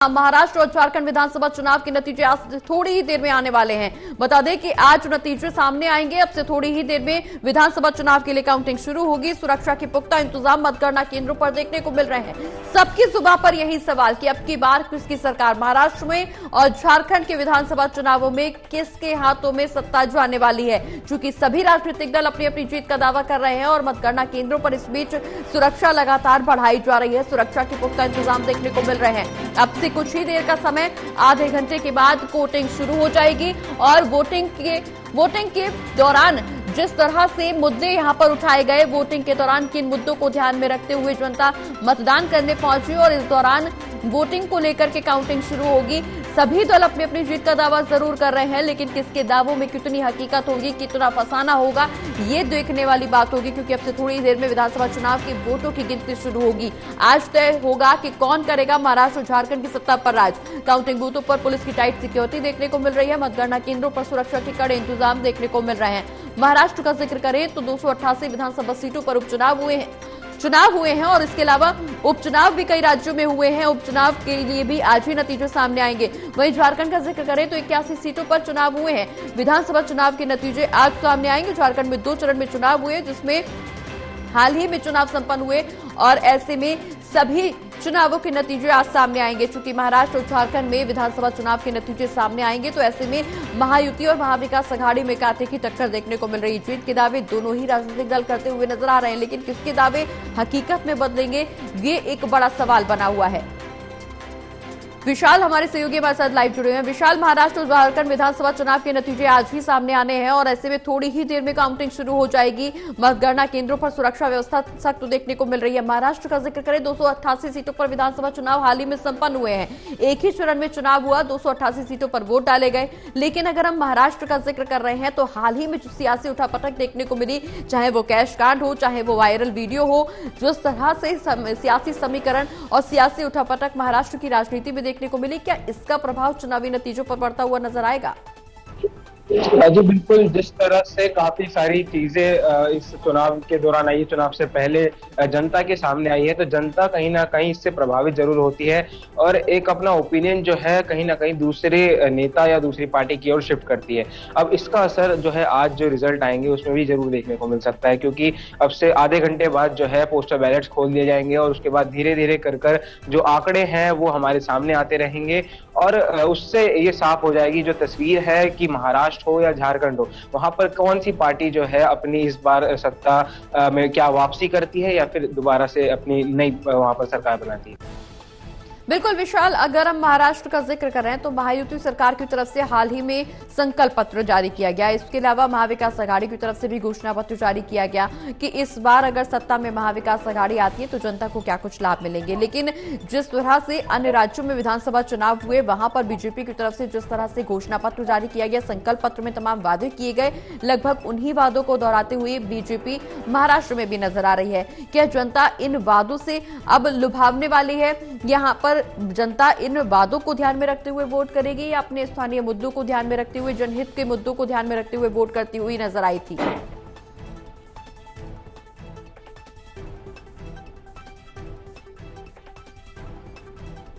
महाराष्ट्र और झारखंड विधानसभा चुनाव के नतीजे आज थोड़ी ही देर में आने वाले हैं। बता दें कि आज नतीजे सामने आएंगे। अब से थोड़ी ही देर में विधानसभा चुनाव के लिए काउंटिंग शुरू होगी। सुरक्षा के पुख्ता इंतजाम मतगणना केंद्रों पर देखने को मिल रहे हैं। सबकी जुबान पर यही सवाल कि अब की बार किसकी सरकार महाराष्ट्र में और झारखंड के विधानसभा चुनावों में किसके हाथों में सत्ता जाने वाली है। चूंकि सभी राजनीतिक दल अपनी अपनी जीत का दावा कर रहे हैं और मतगणना केंद्रों पर इस बीच सुरक्षा लगातार बढ़ाई जा रही है। सुरक्षा के पुख्ता इंतजाम देखने को मिल रहे हैं। अब से कुछ ही देर का समय, आधे घंटे के बाद वोटिंग शुरू हो जाएगी और वोटिंग के दौरान जिस तरह से मुद्दे यहां पर उठाए गए, वोटिंग के दौरान किन मुद्दों को ध्यान में रखते हुए जनता मतदान करने पहुंची और इस दौरान वोटिंग को लेकर के काउंटिंग शुरू होगी। सभी दल अपनी अपनी जीत का दावा जरूर कर रहे हैं, लेकिन किसके दावों में कितनी हकीकत होगी, कितना फसाना होगा, ये देखने वाली बात होगी। क्योंकि अब से थोड़ी देर में विधानसभा चुनाव के वोटों की गिनती शुरू होगी। आज तय होगा कि कौन करेगा महाराष्ट्र और झारखंड की सत्ता पर राज। काउंटिंग बूथों पर पुलिस की टाइट सिक्योरिटी देखने को मिल रही है। मतगणना केंद्रों पर सुरक्षा के कड़े इंतजाम देखने को मिल रहे हैं। महाराष्ट्र का जिक्र करें तो 288 विधानसभा सीटों पर चुनाव हुए हैं और इसके अलावा उपचुनाव भी कई राज्यों में हुए हैं। उपचुनाव के लिए भी आज ही नतीजे सामने आएंगे। वहीं झारखंड का जिक्र करें तो 81 सीटों पर चुनाव हुए हैं। विधानसभा चुनाव के नतीजे आज सामने आएंगे। झारखंड में 2 चरण में चुनाव हुए, जिसमें हाल ही में चुनाव संपन्न हुए और ऐसे में सभी चुनावों के नतीजे आज सामने आएंगे। चूंकि महाराष्ट्र और झारखंड में विधानसभा चुनाव के नतीजे सामने आएंगे तो ऐसे में महायुति और महाविकास आघाड़ी में कांटे की टक्कर देखने को मिल रही है। जीत के दावे दोनों ही राजनीतिक दल करते हुए नजर आ रहे हैं, लेकिन किसके दावे हकीकत में बदलेंगे, ये एक बड़ा सवाल बना हुआ है। विशाल हमारे सहयोगी हमारे साथ लाइव जुड़े हैं। विशाल, महाराष्ट्र और झारखंड विधानसभा चुनाव के नतीजे आज ही सामने आने हैं और ऐसे में थोड़ी ही देर में काउंटिंग शुरू हो जाएगी। मतगणना केंद्रों पर सुरक्षा व्यवस्था सख्त देखने को मिल रही है। महाराष्ट्र का जिक्र करें 288 सीटों पर विधानसभा चुनाव हाल ही में संपन्न हुए हैं। एक ही चरण में चुनाव हुआ, 288 सीटों पर वोट डाले गए। लेकिन अगर हम महाराष्ट्र का जिक्र कर रहे हैं तो हाल ही में जो सियासी उठापटक देखने को मिली, चाहे वो कैश कांड हो, चाहे वो वायरल वीडियो हो, जिस तरह से सियासी समीकरण और सियासी उठापटक महाराष्ट्र की राजनीति में देखने को मिली, क्या इसका प्रभाव चुनावी नतीजों पर पड़ता हुआ नजर आएगा? जी बिल्कुल, जिस तरह से काफी सारी चीजें इस चुनाव के दौरान आई है, चुनाव से पहले जनता के सामने आई है, तो जनता कहीं ना कहीं इससे प्रभावित जरूर होती है और एक अपना ओपिनियन जो है कहीं ना कहीं दूसरे नेता या दूसरी पार्टी की ओर शिफ्ट करती है। अब इसका असर जो है आज जो रिजल्ट आएंगे उसमें भी जरूर देखने को मिल सकता है, क्योंकि अब से आधे घंटे बाद जो है पोस्टल बैलेट्स खोल दिए जाएंगे और उसके बाद धीरे धीरे कर जो आंकड़े हैं वो हमारे सामने आते रहेंगे और उससे ये साफ हो जाएगी जो तस्वीर है कि महाराष्ट्र हो या झारखंड हो, वहां पर कौन सी पार्टी जो है अपनी इस बार सत्ता में क्या वापसी करती है या फिर दोबारा से अपनी नई वहां पर सरकार बनाती है। बिल्कुल विशाल, अगर हम महाराष्ट्र का जिक्र कर रहे हैं तो महायुति सरकार की तरफ से हाल ही में संकल्प पत्र जारी किया गया। इसके अलावा महाविकास आघाड़ी की तरफ से भी घोषणा पत्र जारी किया गया कि इस बार अगर सत्ता में महाविकास आघाड़ी आती है तो जनता को क्या कुछ लाभ मिलेंगे। लेकिन जिस तरह से अन्य राज्यों में विधानसभा चुनाव हुए, वहां पर बीजेपी की तरफ से जिस तरह से घोषणा पत्र जारी किया गया, संकल्प पत्र में तमाम वादे किए गए, लगभग उन्हीं वादों को दोहराते हुए बीजेपी महाराष्ट्र में भी नजर आ रही है। क्या जनता इन वादों से अब लुभावने वाली है? यहाँ पर जनता इन वादों को ध्यान में रखते हुए वोट करेगी या अपने स्थानीय मुद्दों को ध्यान में रखते हुए, जनहित के मुद्दों को ध्यान में रखते हुए वोट करती हुई नजर आई थी?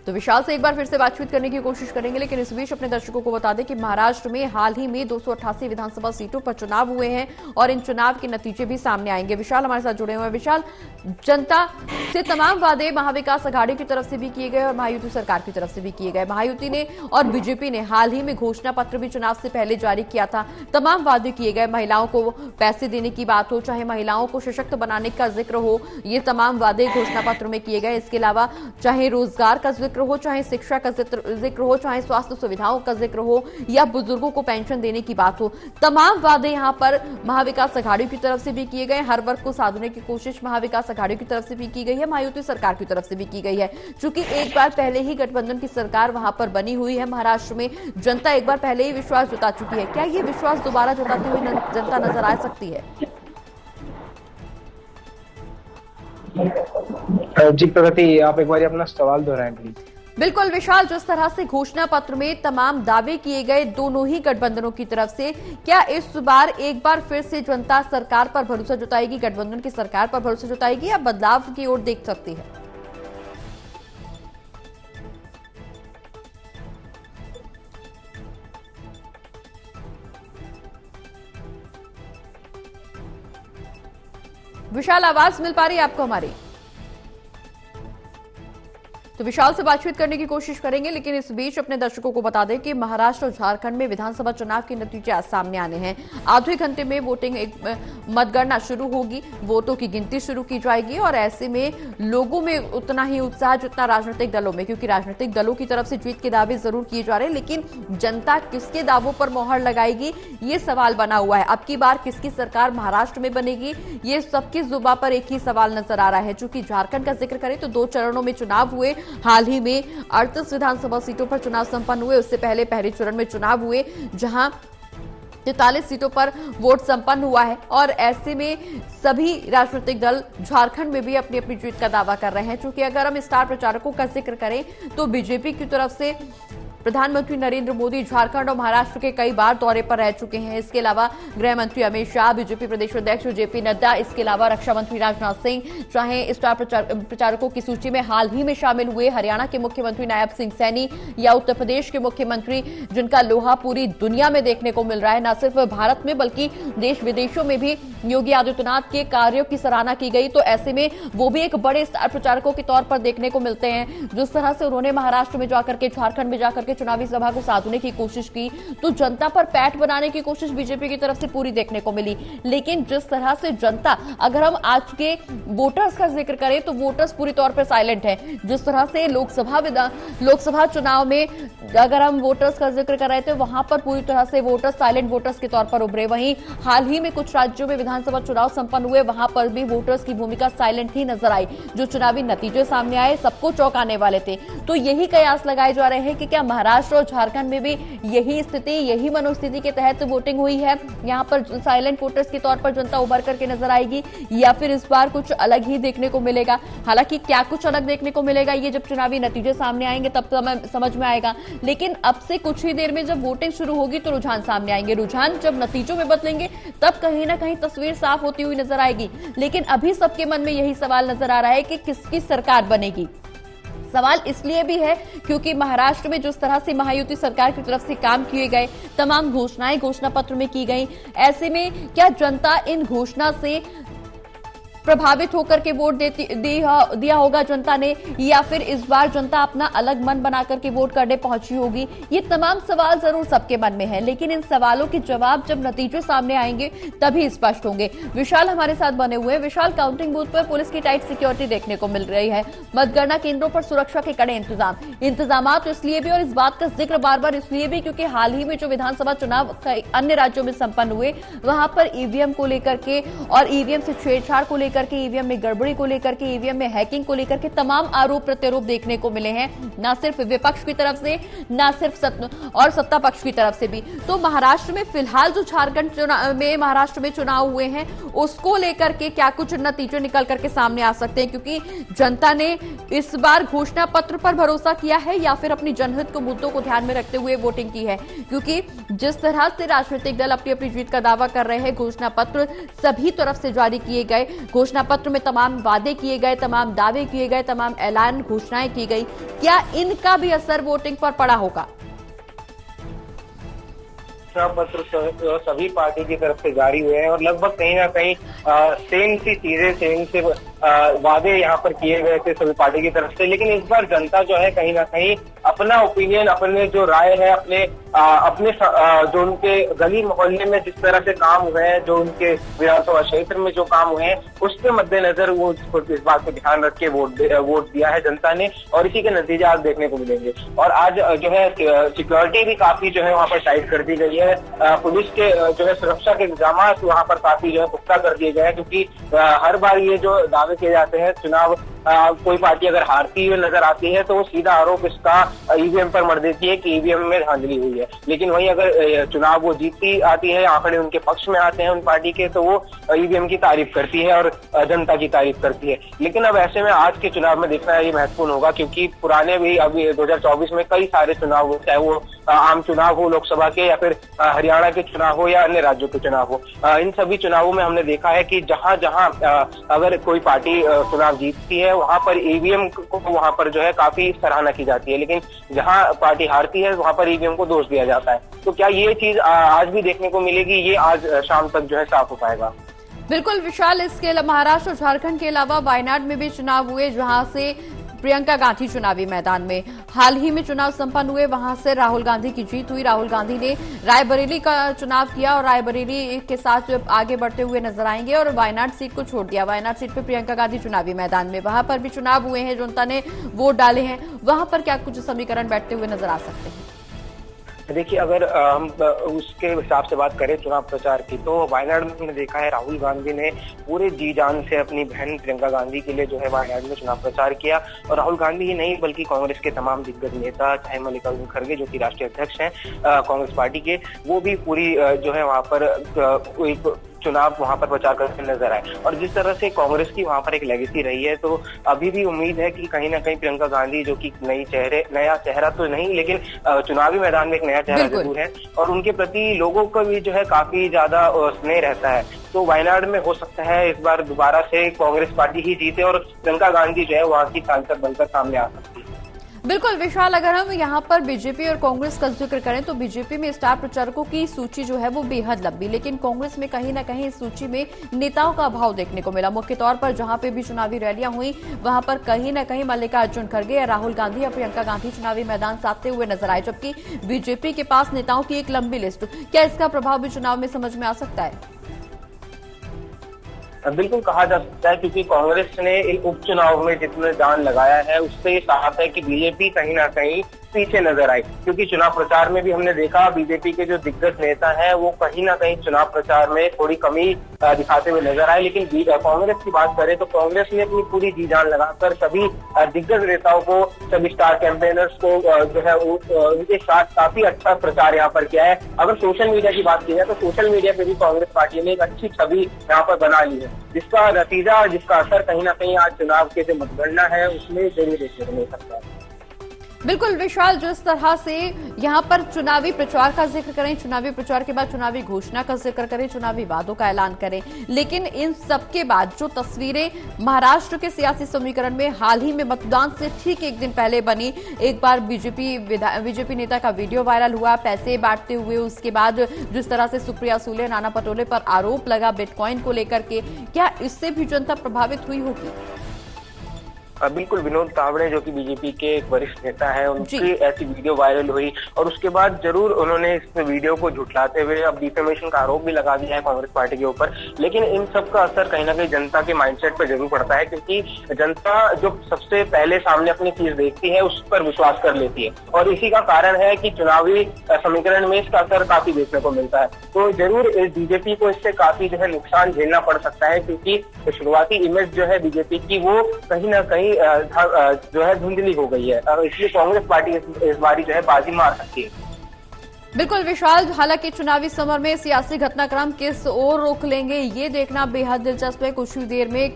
तो विशाल से एक बार फिर से बातचीत करने की कोशिश करेंगे, लेकिन इस बीच अपने दर्शकों को बता दें कि महाराष्ट्र में हाल ही में 288 विधानसभा सीटों पर चुनाव हुए हैं और इन चुनाव के नतीजे भी सामने आएंगे। विशाल हमारे साथ जुड़े हुए हैं। विशाल, जनता से तमाम वादे महाविकास आघाड़ी की तरफ से भी किए गए और महायुति सरकार की तरफ से भी किए गए। महायुति ने और बीजेपी ने हाल ही में घोषणा पत्र भी चुनाव से पहले जारी किया था। तमाम वादे किए गए, महिलाओं को पैसे देने की बात हो, चाहे महिलाओं को सशक्त बनाने का जिक्र हो, ये तमाम वादे घोषणा पत्र में किए गए। इसके अलावा चाहे रोजगार का जिक्र हो, चाहे शिक्षा का जिक्र हो, चाहे स्वास्थ्य सुविधाओं का जिक्र हो या बुजुर्गों को पेंशन देने की बात हो, तमाम वादे यहां पर महाविकास आघाड़ी की तरफ से भी किए गए। हर वर्ग को साधने की कोशिश महाविकास आघाड़ी की तरफ से भी की गई है, महायुति सरकार की तरफ से भी की गई है। चूंकि एक बार पहले ही गठबंधन की सरकार वहां पर बनी हुई है महाराष्ट्र में, जनता एक बार पहले ही विश्वास जता चुकी है। क्या ये विश्वास दोबारा जताती हुई जनता नजर आ सकती है? जी प्रगति, आप एक बार अपना सवाल दोहराएं प्लीज। बिल्कुल विशाल, जिस तरह से घोषणा पत्र में तमाम दावे किए गए दोनों ही गठबंधनों की तरफ से, क्या इस बार एक बार फिर से जनता सरकार पर भरोसा जताएगी, गठबंधन की सरकार पर भरोसा जताएगी या बदलाव की ओर देख सकती है? विशाल, आवाज मिल पा रही है आपको हमारी? तो विशाल से बातचीत करने की कोशिश करेंगे, लेकिन इस बीच अपने दर्शकों को बता दें कि महाराष्ट्र और झारखंड में विधानसभा चुनाव के नतीजे आज सामने आने हैं। आधे घंटे में वोटिंग मतगणना शुरू होगी, वोटों की गिनती शुरू की जाएगी और ऐसे में लोगों में उतना ही उत्साह जितना राजनीतिक दलों में, क्योंकि राजनीतिक दलों की तरफ से जीत के दावे जरूर किए जा रहे हैं, लेकिन जनता किसके दावों पर मोहर लगाएगी ये सवाल बना हुआ है। अब की बार किसकी सरकार महाराष्ट्र में बनेगी, ये सबकी जुबान पर एक ही सवाल नजर आ रहा है। चूंकि झारखंड का जिक्र करें तो 2 चरणों में चुनाव हुए, हाल ही में 38 विधानसभा सीटों पर चुनाव संपन्न हुए। उससे पहले पहले चरण में चुनाव हुए जहां 43 सीटों पर वोट संपन्न हुआ है और ऐसे में सभी राजनीतिक दल झारखंड में भी अपनी अपनी जीत का दावा कर रहे हैं। चूंकि अगर हम स्टार प्रचारकों का जिक्र करें तो बीजेपी की तरफ से प्रधानमंत्री नरेंद्र मोदी झारखंड और महाराष्ट्र के कई बार दौरे पर रह चुके हैं। इसके अलावा गृह मंत्री अमित शाह, बीजेपी प्रदेश अध्यक्ष जेपी नड्डा, इसके अलावा रक्षा मंत्री राजनाथ सिंह, चाहे स्टार प्रचारकों की सूची में हाल ही में शामिल हुए हरियाणा के मुख्यमंत्री नायब सिंह सैनी या उत्तर प्रदेश के मुख्यमंत्री जिनका लोहा पूरी दुनिया में देखने को मिल रहा है। न सिर्फ भारत में बल्कि देश विदेशों में भी योगी आदित्यनाथ के कार्यों की सराहना की गई। तो ऐसे में वो भी एक बड़े स्टार प्रचारकों के तौर पर देखने को मिलते हैं। जिस तरह से उन्होंने महाराष्ट्र में जाकर के, झारखंड में जाकर चुनावी सभा को साधने की कोशिश की तो जनता पर पैठ बनाने की कोशिश बीजेपी की तरफ से पूरी देखने को मिली। लेकिन जिस तरह से जनता, अगर हम आज के वोटर्स का जिक्र करें तो वोटर्स पूरी तौर पर साइलेंट है। जिस तरह से लोकसभा चुनाव में अगर हम वोटर्स का जिक्र कर रहे थे वहां पर पूरी तरह से वोटर्स साइलेंट वोटर्स के तौर पर उभरे। वहीं हाल ही में कुछ राज्यों में विधानसभा चुनाव संपन्न हुए, वहां पर भी वोटर्स की भूमिका साइलेंट ही नजर आई। जो चुनावी नतीजे सामने आए सबको चौंकाने वाले थे। तो यही कयास लगाए जा रहे हैं कि क्या महाराष्ट्र और झारखंड में भी यही स्थिति, यही मनोस्थिति के तहत वोटिंग हुई है, यहां पर साइलेंट वोटर्स के तौर पर जनता उभर करके नजर आएगी या फिर इस बार कुछ अलग ही देखने को मिलेगा। हालांकि क्या कुछ अलग देखने को मिलेगा ये जब चुनावी नतीजे सामने आएंगे तब समझ में आएगा। लेकिन अब से कुछ ही देर में जब वोटिंग शुरू होगी तो रुझान सामने आएंगे। रुझान जब नतीजों में बदलेंगे तब कहीं ना कहीं तस्वीर साफ होती हुई नजर आएगी। लेकिन अभी सबके मन में यही सवाल नजर आ रहा है कि किसकी सरकार बनेगी। सवाल इसलिए भी है क्योंकि महाराष्ट्र में जिस तरह से महायुति सरकार की तरफ से काम किए गए, तमाम घोषणाएं घोषणा पत्र में की गई, ऐसे में क्या जनता इन घोषणा से प्रभावित होकर के वोट दिया होगा जनता ने, या फिर इस बार जनता अपना अलग मन बनाकर के वोट करने पहुंची होगी। ये तमाम सवाल जरूर सबके मन में है, लेकिन इन सवालों के जवाब जब नतीजे सामने आएंगे तभी स्पष्ट होंगे। विशाल हमारे साथ बने हुए हैं। विशाल, काउंटिंग बूथ पर पुलिस की टाइट सिक्योरिटी देखने को मिल रही है, मतगणना केंद्रों पर सुरक्षा के कड़े इंतजाम तो इसलिए भी, और इस बात का जिक्र बार बार इसलिए भी क्योंकि हाल ही में जो विधानसभा चुनाव अन्य राज्यों में संपन्न हुए वहां पर ईवीएम को लेकर के और ईवीएम से छेड़छाड़ को करके, ईवीएम में गड़बड़ी को लेकर के, ईवीएम में हैकिंग को लेकर के तमाम आरोप प्रत्यारोप देखने को मिले हैं, न सिर्फ विपक्ष की तरफ से न सिर्फ सत्ता पक्ष की तरफ से भी। तो महाराष्ट्र में फिलहाल जो झारखंड में महाराष्ट्र में चुनाव हुए हैं उसको लेकर के क्या कुछ नतीजे निकल करके सामने आ सकते हैं, क्योंकि जनता ने इस बार घोषणा पत्र पर भरोसा किया है या फिर अपनी जनहित को मुद्दों को ध्यान में रखते हुए वोटिंग की है। क्योंकि जिस तरह से राजनीतिक दल अपनी अपनी जीत का दावा कर रहे हैं, घोषणा पत्र सभी तरफ से जारी किए गए, घोषणा पत्र में तमाम वादे किए गए, तमाम दावे किए गए, तमाम ऐलान घोषणाएं की गई, क्या इनका भी असर वोटिंग पर पड़ा होगा? पत्र सभी पार्टी की तरफ से जारी हुए हैं और लगभग कहीं ना कहीं सेम सी चीजें, सेम से वादे यहाँ पर किए गए थे सभी पार्टी की तरफ से। लेकिन इस बार जनता जो है कहीं ना कहीं अपना ओपिनियन, अपने जो राय है, अपने जो उनके गली मोहल्ले में जिस तरह से काम हुए हैं, जो उनके विधानसभा क्षेत्र में जो काम हुए हैं, उसके मद्देनजर वो इस बात को ध्यान रख के वोट दिया है जनता ने और इसी के नतीजे आज देखने को मिलेंगे। और आज जो है सिक्योरिटी भी काफी जो है वहाँ पर टाइट कर दी गई है। पुलिस के जो है सुरक्षा के इंतजाम वहाँ पर काफी जो है पुख्ता कर दिए गए हैं, क्योंकि हर बार ये जो दावे किए जाते हैं चुनाव कोई पार्टी अगर हारती हुई नजर आती है तो वो सीधा आरोप इसका ईवीएम पर मर देती है कि ईवीएम में धांधली हुई है। लेकिन वहीं अगर चुनाव वो जीतती आती है, आंकड़े उनके पक्ष में आते हैं उन पार्टी के, तो वो ईवीएम की तारीफ करती है और जनता की तारीफ करती है। लेकिन अब ऐसे में आज के चुनाव में देखना ये महत्वपूर्ण होगा, क्योंकि पुराने भी अभी 2024 में कई सारे चुनाव हुए, चाहे वो आम चुनाव हो लोकसभा के या फिर हरियाणा के चुनाव हो या अन्य राज्यों के चुनाव हो। इन सभी चुनावों में हमने देखा है कि जहां जहां अगर कोई पार्टी चुनाव जीतती है वहां पर ईवीएम को वहां पर जो है काफी सराहना की जाती है, लेकिन जहां पार्टी हारती है वहां पर ईवीएम को दोष दिया जाता है। तो क्या ये चीज आज भी देखने को मिलेगी, ये आज शाम तक जो है साफ हो पाएगा। बिल्कुल विशाल, इसके महाराष्ट्र और झारखंड के अलावा वायनाड में भी चुनाव हुए, जहां से प्रियंका गांधी चुनावी मैदान में। हाल ही में चुनाव संपन्न हुए, वहां से राहुल गांधी की जीत हुई। राहुल गांधी ने रायबरेली का चुनाव किया और रायबरेली के साथ आगे बढ़ते हुए नजर आएंगे और वायनाड सीट को छोड़ दिया। वायनाड सीट पर प्रियंका गांधी चुनावी मैदान में, वहां पर भी चुनाव हुए हैं, जनता ने वोट डाले हैं। वहां पर क्या कुछ समीकरण बैठते हुए नजर आ सकते हैं? देखिए, अगर हम उसके हिसाब से बात करें चुनाव प्रचार की, तो वायनाड में हमने देखा है राहुल गांधी ने पूरे जी जान से अपनी बहन प्रियंका गांधी के लिए जो है वायनाड में चुनाव प्रचार किया। और राहुल गांधी ही नहीं बल्कि कांग्रेस के तमाम दिग्गज नेता, चाहे मल्लिकार्जुन खड़गे जो कि राष्ट्रीय अध्यक्ष हैं कांग्रेस पार्टी के, वो भी पूरी जो है वहां पर एक चुनाव वहां पर प्रचार करते नजर आए। और जिस तरह से कांग्रेस की वहां पर एक लेगेसी रही है, तो अभी भी उम्मीद है कि कहीं ना कहीं प्रियंका गांधी जो कि नया चेहरा तो नहीं, लेकिन चुनावी मैदान में एक नया चेहरा जरूर है और उनके प्रति लोगों का भी जो है काफी ज्यादा स्नेह रहता है। तो वायनाड में हो सकता है इस बार दोबारा से कांग्रेस पार्टी ही जीते और प्रियंका गांधी जो है वहां की सांसद बनकर सामने आ सकती है। बिल्कुल विशाल, अगर हम यहाँ पर बीजेपी और कांग्रेस का जिक्र करें तो बीजेपी में स्टार प्रचारकों की सूची जो है वो बेहद लंबी, लेकिन कांग्रेस में कहीं ना कहीं इस सूची में नेताओं का अभाव देखने को मिला। मुख्य तौर पर जहां पे भी चुनावी रैलियां हुई, वहां पर कहीं ना कहीं मल्लिकार्जुन खड़गे या राहुल गांधी या प्रियंका गांधी चुनावी मैदान साधते हुए नजर आए, जबकि बीजेपी के पास नेताओं की एक लंबी लिस्ट। क्या इसका प्रभाव भी चुनाव में समझ में आ सकता है? बिल्कुल कहा जा सकता है, क्योंकि कांग्रेस ने इन उपचुनाव में जितना जान लगाया है उससे साफ है कि बीजेपी कहीं ना कहीं पीछे नजर आई। क्योंकि चुनाव प्रचार में भी हमने देखा बीजेपी के जो दिग्गज नेता हैं वो कहीं ना कहीं चुनाव प्रचार में थोड़ी कमी दिखाते हुए नजर आए। लेकिन कांग्रेस की बात करें तो कांग्रेस ने अपनी पूरी जी जान लगाकर सभी दिग्गज नेताओं को, सभी स्टार कैंपेनर्स को जो है उनके साथ काफी अच्छा प्रचार यहाँ पर किया है। अगर सोशल मीडिया की बात की जाए तो सोशल मीडिया पे भी कांग्रेस पार्टी ने एक अच्छी छवि यहाँ पर बना ली है, जिसका नतीजा, जिसका असर कहीं ना कहीं आज चुनाव के जो मतगणना है उसमें जरूर देखने को मिल सकता है। बिल्कुल विशाल, जिस तरह से यहाँ पर चुनावी प्रचार का जिक्र करें, चुनावी प्रचार के बाद चुनावी घोषणा का जिक्र करें, चुनावी वादों का ऐलान करें, लेकिन इन सबके बाद जो तस्वीरें महाराष्ट्र के सियासी समीकरण में हाल ही में मतदान से ठीक एक दिन पहले बनी, एक बार बीजेपी नेता का वीडियो वायरल हुआ पैसे बांटते हुए, उसके बाद जिस तरह से सुप्रिया सुले, नाना पटोले पर आरोप लगा बिटकॉइन को लेकर के, क्या इससे भी जनता प्रभावित हुई होगी? बिल्कुल, विनोद तावड़े जो कि बीजेपी के एक वरिष्ठ नेता है, उनकी ऐसी वीडियो वायरल हुई और उसके बाद जरूर उन्होंने इस वीडियो को झुठलाते हुए अब डिफेमेशन का आरोप भी लगा दिया है कांग्रेस पार्टी के ऊपर। लेकिन इन सब का असर कहीं ना कहीं जनता के माइंडसेट पर जरूर पड़ता है, क्योंकि जनता जो सबसे पहले सामने अपनी चीज देखती है उस पर विश्वास कर लेती है और इसी का कारण है कि चुनावी समीकरण में इसका असर काफी देखने को मिलता है। तो जरूर बीजेपी को इससे काफी जो है नुकसान झेलना पड़ सकता है, क्योंकि शुरुआती इमेज जो है बीजेपी की वो कहीं ना कहीं जो है धुंधली हो गई है, इसलिए कांग्रेस पार्टी इस बारी जो है बाजी मार सकती है। बिल्कुल विशाल, हालांकि चुनावी समर में सियासी घटनाक्रम किस ओर रुख लेंगे ये देखना बेहद दिलचस्प है। कुछ ही देर में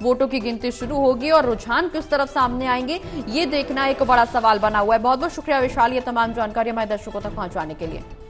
वोटों की गिनती शुरू होगी और रुझान किस तरफ सामने आएंगे ये देखना एक बड़ा सवाल बना हुआ है। बहुत बहुत शुक्रिया विशाल, ये तमाम जानकारी हमारे दर्शकों तक पहुंचाने के लिए।